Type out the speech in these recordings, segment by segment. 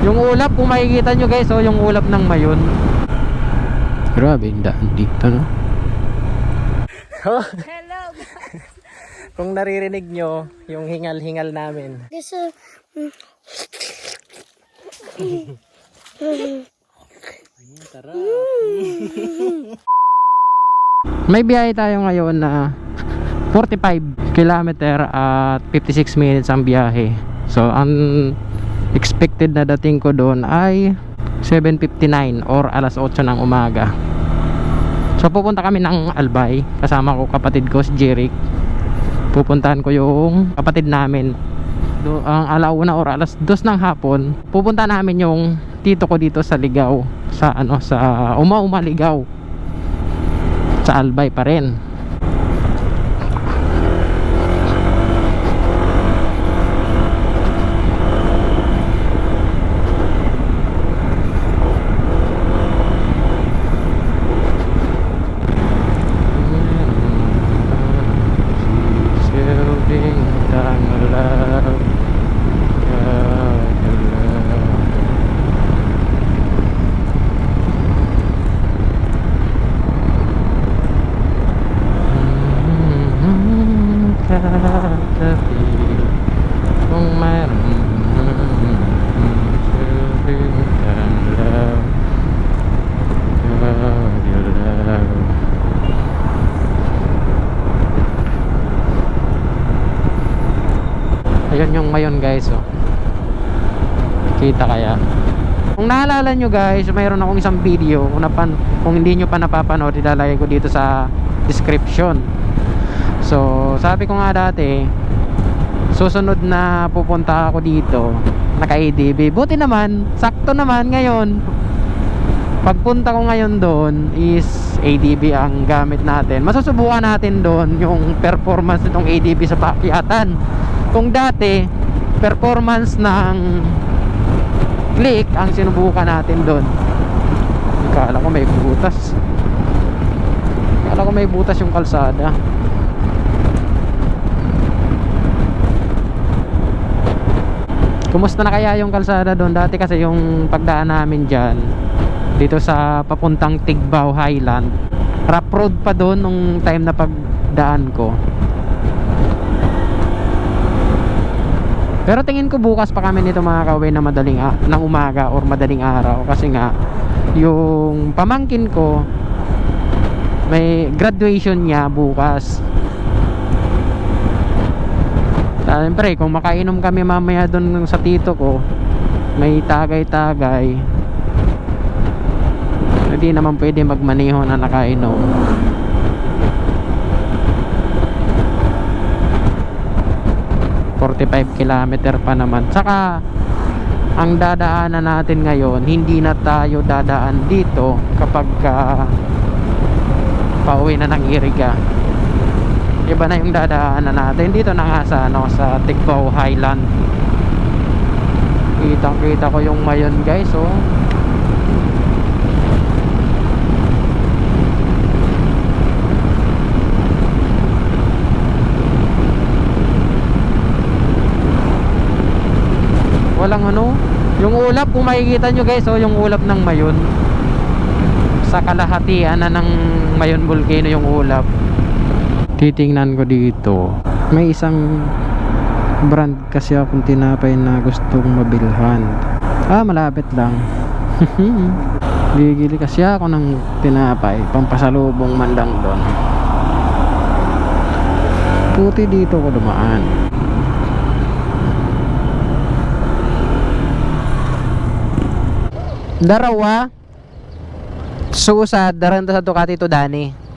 Yung ulap, kung makikita nyo guys, oh, yung ulap ng Mayon. Grabe yung daan dito, no? Hello guys. Kung naririnig nyo yung hingal-hingal namin. Gusto Tara. May biyahe tayo ngayon na 45 kilometer at 56 minutes ang biyahe. So ang expected na dating ko doon ay 7:59 or alas 8 ng umaga. So pupunta kami ng Albay. Kasama ko kapatid ko si Jeric. Pupuntahan ko yung kapatid namin. Ang alauna or alas 2 ng hapon. Pupunta namin yung tito ko dito sa Ligaw. Sa Uma Ligaw. Sa Albay pa rin. Ayan yung Mayon guys, oh. Kita kaya. Kung naalala nyo guys, mayroon akong isang video. Kung hindi nyo pa napapanood, ilalagay ko dito sa description. So sabi ko nga dati, susunod na pupunta ako dito naka ADB. Buti naman, sakto naman ngayon. Pagpunta ko ngayon doon is ADB ang gamit natin. Masusubukan natin doon yung performance nitong ADB sa paakyatan. Kung dati performance ng click ang sinubukan natin doon. Akala ko may butas. Akala ko may butas yung kalsada. Kumusta na kaya yung kalsada doon? Dati kasi yung pagdaan namin dyan dito sa papuntang Tigbaw Highland, rough road pa doon nung time na pagdaan ko. Pero tingin ko bukas pa kami nito mga kawin na ng umaga or madaling araw. Kasi nga yung pamangkin ko may graduation niya bukas. Siyempre kung makainom kami mamaya doon sa tito ko, may tagay-tagay, hindi naman pwede magmaneho na nakainom. Kilometer pa naman. Saka ang dadaanan natin ngayon, hindi na tayo dadaan dito kapag pauwi na ng Iriga. Iba na yung dadaanan natin dito na nga sa Tigbaw Highland. Kitang-kita ko yung Mayon guys, oh. Walang yung ulap, kung makikita nyo guys, oh, yung ulap ng Mayon. Sa kalahatian na ng Mayon Volcano yung ulap. Titingnan ko dito, may isang brand kasi akong tinapay na gustong mabilhan. Malapit lang. Bigili kasi ako ng tinapay pampasalubong man lang doon. Puti dito ko dumaan. Darawa susad daranda sa Ducati to Dani.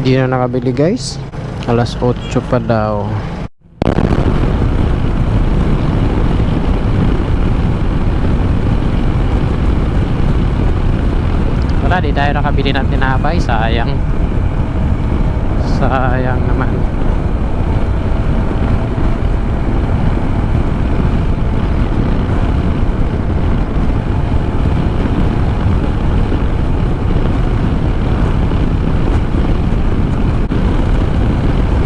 Hindi na nakabili guys. Alas 8 pa daw. Wala, di tayo nakabili ng tinapay. Sayang. Sayang naman.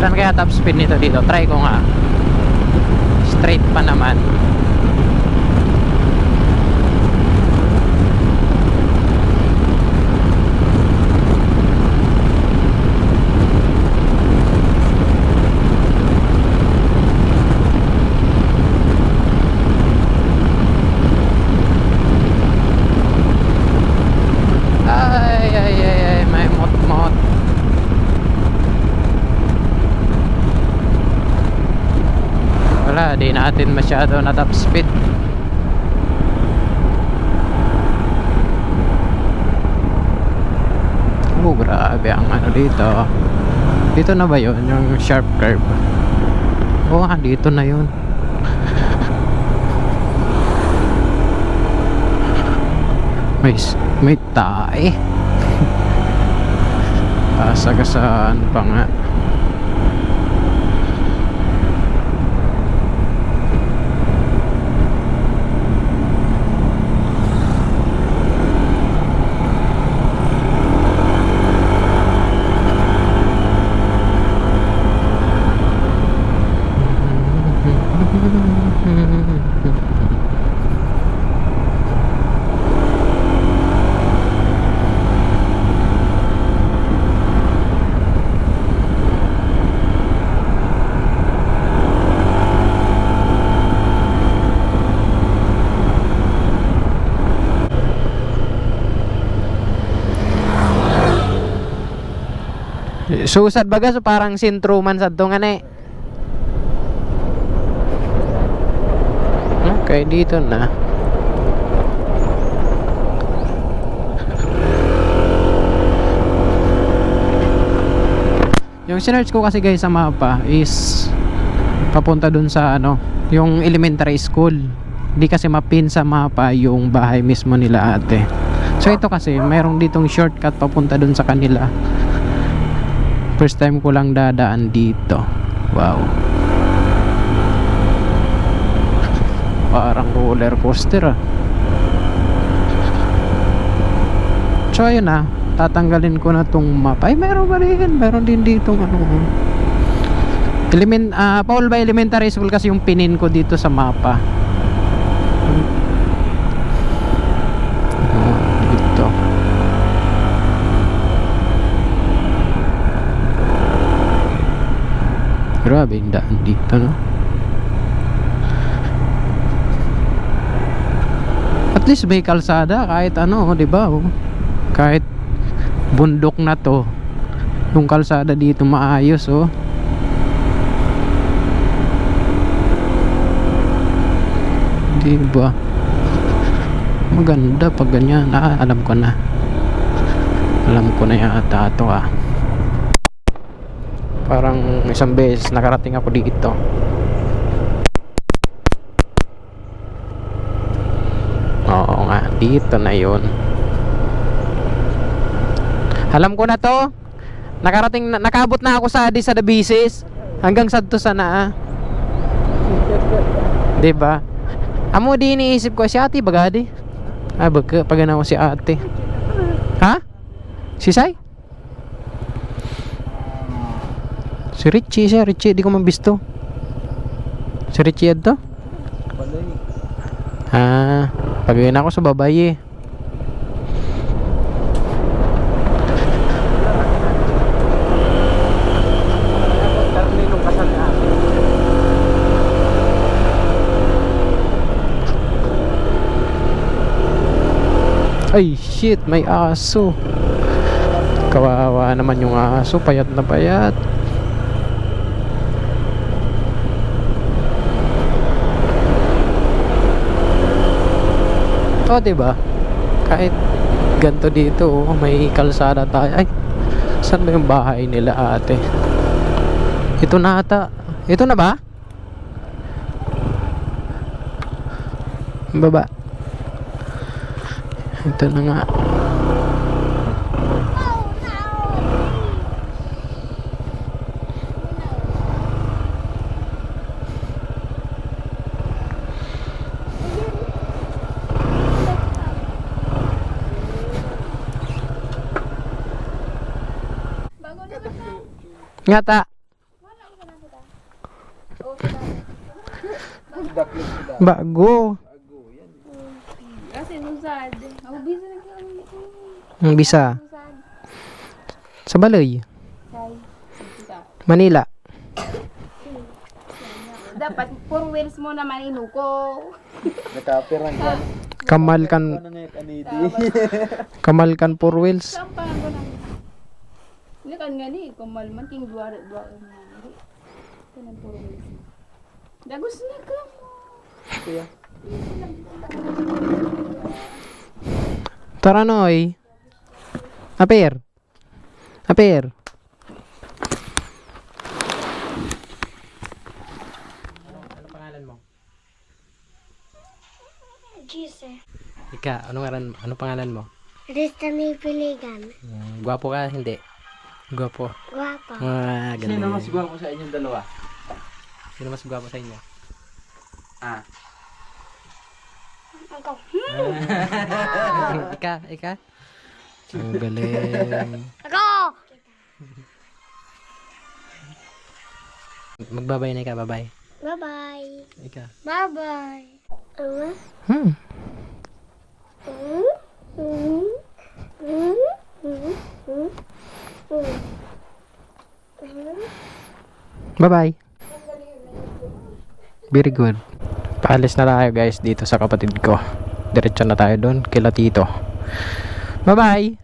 Ilan kaya top speed nito dito? Try ko nga. straight pa naman. May mot-mot. Wala, di natin masyado na top speed. Oh, grabe ang ano dito. Dito na ba yun? Yung sharp curve. Oh, dito na yun. May tae. Sagasaan pa nga. Susad baga, so parang sintro man sa tungan eh. Okay, dito na. Yung sinearch ko kasi guys sa mapa is papunta dun sa ano, yung elementary school. Di kasi mapin sa mapa yung bahay mismo nila ate. So ito kasi mayroong ditong shortcut papunta dun sa kanila. First time ko lang dadaan dito. Wow. Parang roller coaster ah. So ayun na, tatanggalin ko na tong map. Ay meron ba rin? Meron din dito ano. Paul ba Elementary School kasi yung pinin ko dito sa mapa. Dito. Grabe yung daan dito, no? At least may kalsada kahit ano, di ba? Oh? Kahit bundok na to, yung kalsada dito maayos, oh. Di ba? Maganda pag ganyan. Alam ko na. Alam ko na yata ito ah. Parang isang beses nakarating ako dito. Oo nga, dito na yun. Alam ko na to. Nakabot na ako sa Addis sa Dabisis. Hanggang sadto sana ah. Diba? Amo di iniisip ko si ate bagadi. Baga pagana ko si ate. Ha? Si Sai? Si Richie, di ko mabisto. Si Richie yan to? Pagawin ako sa babae. Ay shit, may aso. Kawawa naman yung aso, payat na payat. Oh, diba? Kahit ganto dito, oh, may kalsada tayo. Ay, saan ba yung bahay nila ate? Ito na ata. Ito na ba? Baba. Ito na nga. Bago. Kasi lusad. Ako bisa na kayo. Ang bisa. Sa Baloy. Manila. Dapat 4 wheels mo naman inuko. Nakapirang ka. Kamalkan. Kamalkan 4 wheels. Sampangan ko na. Ini kan nga ni, kumalman king dua na. Kanang 4 wheels. Dagos na ka mo. Kuya. Tara noy. Apir. Apir. Ano pangalan mo? Jose. Ika, ano pangalan mo? Destiny Piligan. Gwapo ka, hindi? Gwapo. Guwapo. Ah, Sino ganun. mas gwapo sa inyong dalawa? Sino mas gwapo sa inyo? Ah. Ako. Ika. Ang galing. Ako! Magbabay na ika, babay. Bye-bye. Ika. Bye-bye. Hmm. Bye-bye. Very good. Paalis na tayo guys dito sa kapatid ko. Diretso na tayo doon kila tito. Bye-bye.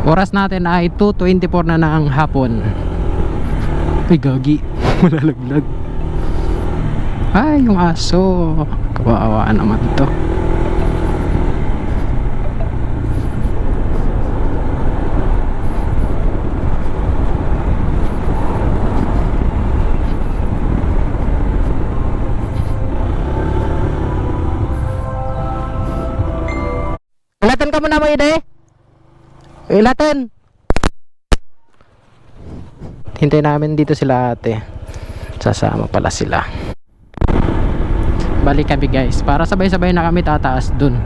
Oras natin ay 2:24 na ng hapon. Ay gagi. Malalaglag. Ay yung aso. Kawaawaan naman to. Ilatan ka muna mo ide. Ilatan. Hintay namin dito sila ate. Sasama pala sila. Balik kami guys. Para sabay-sabay na kami tataas dun.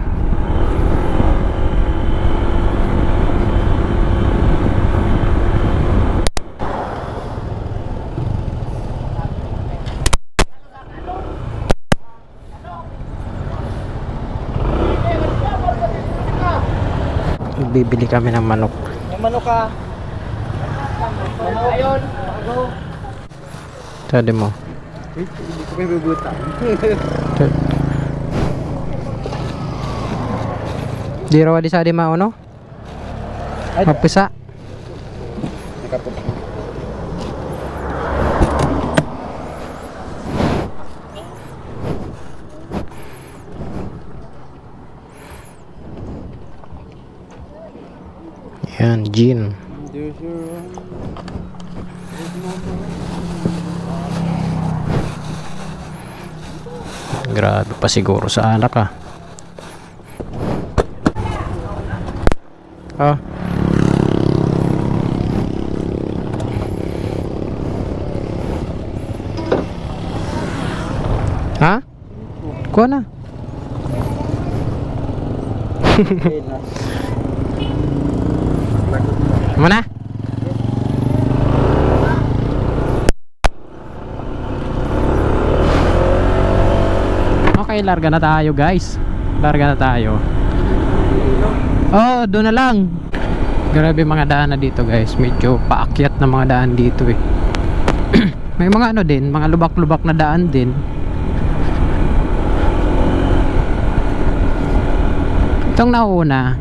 Bibili kami ng manok. Yung manok ka. Ayun. Tadi mo. Hindi ko may bubutan. Di raw di sa di mao no? Mapisa. Nakaputi. Yan, gin. Grabe pa siguro sa alak ah. Oh. Ha? Kuha na. Mana? Okay, larga na tayo guys. Larga na tayo. Oh, doon na lang. Grabe mga daan na dito guys. Medyo paakyat na mga daan dito eh. May mga ano din, mga lubak-lubak na daan din. Itong nauna,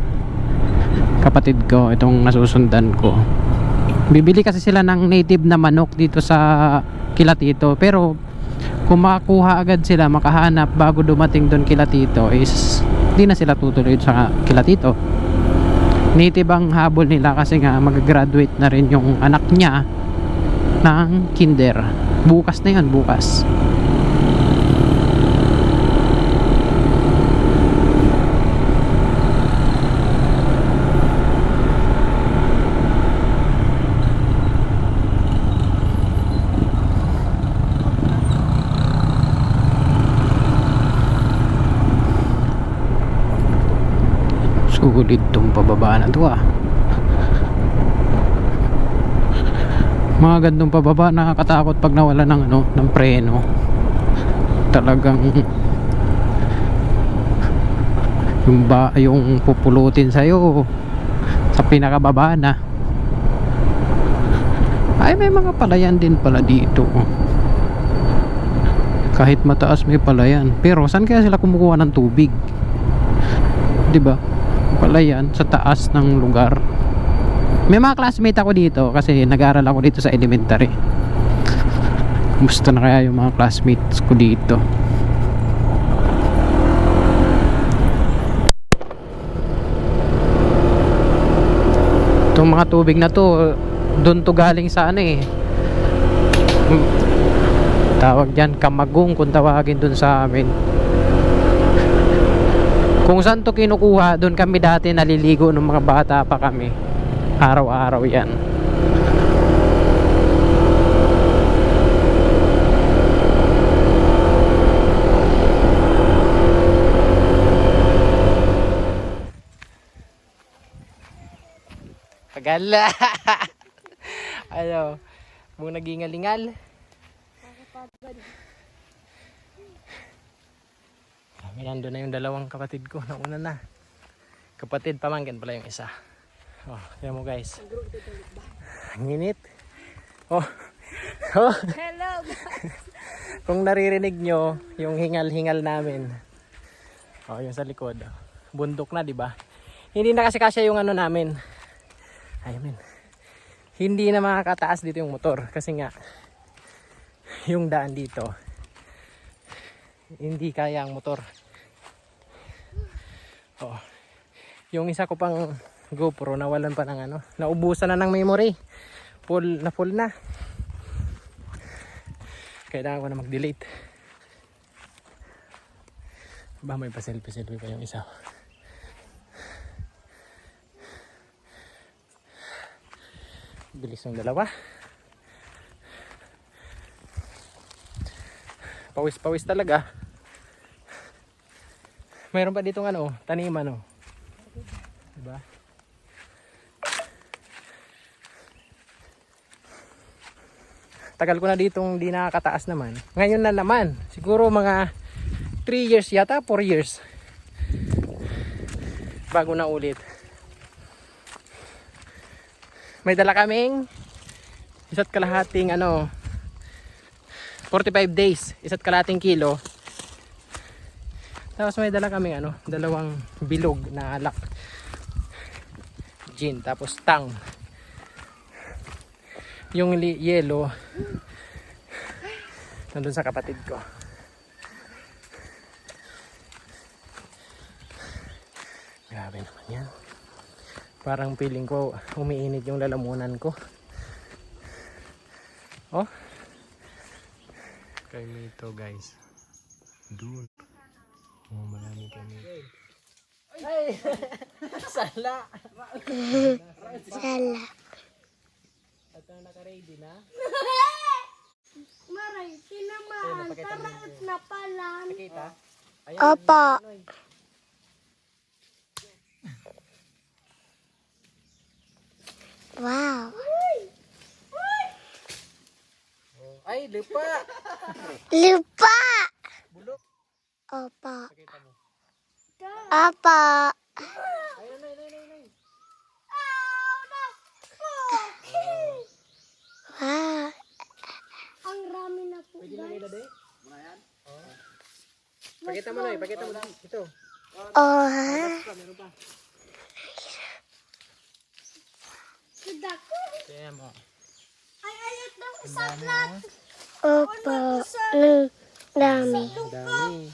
kapatid ko, itong nasusundan ko. Bibili kasi sila ng native na manok dito sa kila tito. Pero kung makakuha agad sila, makahanap bago dumating doon kila tito, is hindi na sila tutuloy sa kila tito. Native ang habol nila kasi nga mag-graduate na rin yung anak niya ng kinder. Bukas na yun, bukas. Sulit tong pababa na to ah. Mga gandong pababa, nakakatakot pag nawala ng ano, ng preno. Talagang yung pupulutin sa'yo sa pinakababa na. Ay, may mga palayan din pala dito. Kahit mataas may palayan. Pero saan kaya sila kumukuha ng tubig? 'Di ba? Palayan sa taas ng lugar. May mga classmate ako dito kasi nag-aaral ako dito sa elementary. Kumusta na kaya yung mga classmates ko dito? Itong mga tubig na to, doon to galing sa ano eh. Tawag dyan, Kamagong kung tawagin doon sa amin. Kung saan to kinukuha, doon kami dati naliligo nung mga bata pa kami. Araw-araw yan. Pagala. Ano, mong nagingalingal. Kami nandun na yung dalawang kapatid ko. Nauna na. Kapatid, pamangkin pala yung isa. Oh, kaya mo guys. Ang init. Oh. Oh. Hello. Kung naririnig nyo yung hingal-hingal namin. Oh, yung sa likod. Bundok na, 'di ba? Hindi na kasi kasya yung ano namin. Ayun. Hindi na makakataas dito yung motor kasi nga yung daan dito hindi kaya ang motor. Oh. Yung isa ko pang GoPro nawalan pa ng ano, naubusan na ng memory. Full na. Kailangan ko na mag-delete. Ba may pa selfie pa yung isa. Bilis ng dalawa. Pawis talaga. Mayroon pa ditong ano, taniman oh. Diba? Tagal ko na ditong di nakakataas naman. Ngayon na naman. Siguro mga 3 years yata, 4 years. Bago na ulit. May dala kaming 1.5 ano 45 days, 1.5 kilo. Tapos may dala kaming ano, 2 bilog na alak. Gin, tapos tang. Yung yellow nandun sa kapatid ko. Grabe naman yan. Parang feeling ko umiinit yung lalamunan ko. Oh. Kami ito guys. Doon. Oh, marami kami. Ay! Sala! Sala. At naka-ready na? Maray, sinamaan. Taraot na pala. Pakita? Opo. Wow. Ay, lupa! Lupa. Bulok! Opo. Pakita mo. Opo. Ayun, ay. Wow. Ang rami na po, Pwede na guys. nila de? Oh. Pakita mo na eh, pakita mo na. Ito. Oh, ha? Meron pa. Kadako. Kaya mo. Ay, ayot ng usaplat. Opo. Dami. Dami.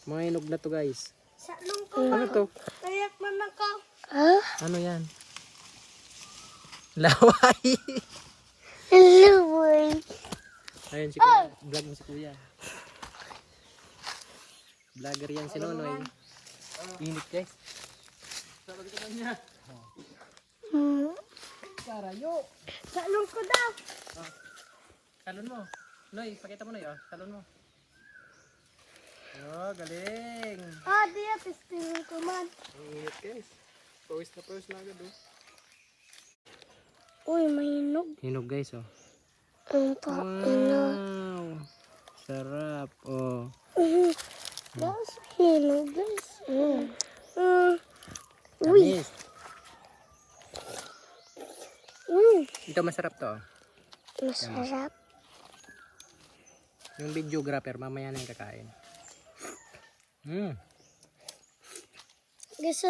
Mga inog na to guys. Sa lungko. Ano to? Kayak man ako. Huh? Ano yan? Laway. Luway. Ayun si Kuya. Vlog mo si Kuya. Vlogger yan si Nonoy. Init guys. Sabi ko niya. Karayo. Sa lungko daw. Talon mo. Noy, pakita mo Noy. Talon mo. Oh, galing. Diya, testingin ko man. Init guys. Pawis na agad oh. Uy, may hinog. Hinog guys oh. Wow. Sarap. Oh. Guys, hino guys. Tamis. Mm. Ito masarap to. Masarap. Yung videographer mamaya na yung kakain. Guys,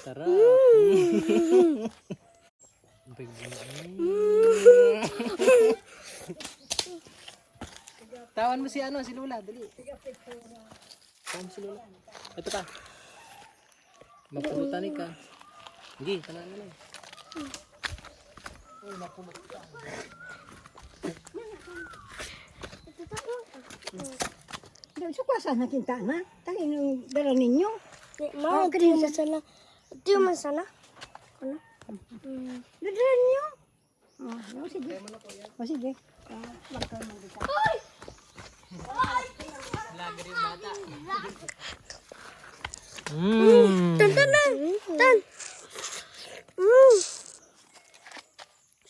Sarap. Tawan mo si ano, si Lula, dali. Tawan mo si Lula. Ito pa. Mapulutan ka. Hindi, tanan mo na. Sukwasan na kinta na. Tangin yung dala ninyo. Mama, di mo sana. Di mo sana. Dala ninyo. Oh, sige. Oh, sige. Tan.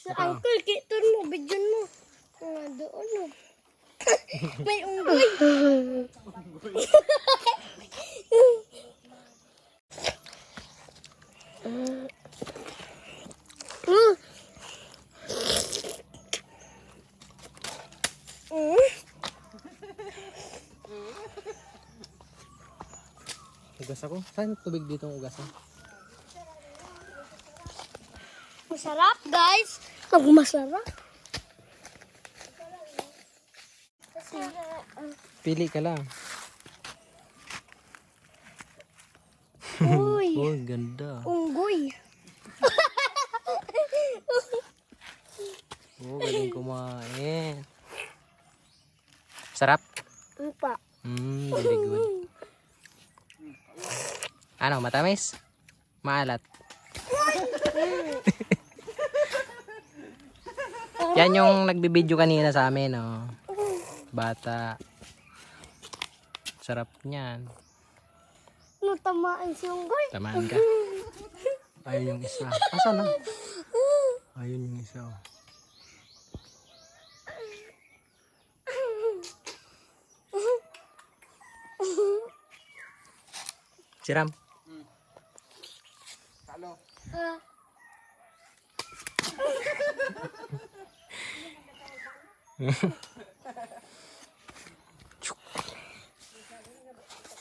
Sa uncle, kiton mo, bidyon mo. Doon mo. May unggoy. Ugas ako. Saan tubig dito ang ugasan? Masarap, guys. Masarap. Pili ka lang. Uy, Oh, ganda. unggoy. Oh, galing kumain. Sarap? Apa? Very good. Ano, matamis? Maalat? Yan yung nagbibideo kanina sa amin, oh. Bata. Sarap niyan. Natamaan si unggoy. Tamaan ka. Ayun yung isa. Asa na? Ayun yung isa, oh. Siram.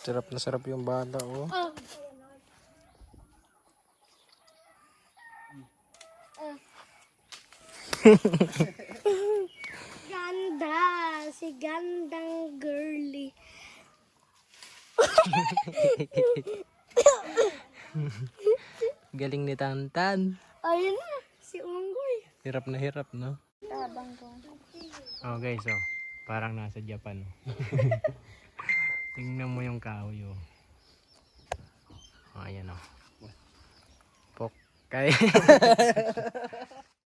Sarap na sarap yung bata, oh. Ganda. Si gandang girly. Galing ni Tantan. Ayun na. Si unggoy. Hirap na hirap, no? Tabang ko. Oh guys, oh. Parang nasa Japan. Tingnan mo yung kahoy, oh. Oh, ayan, oh. Pokay.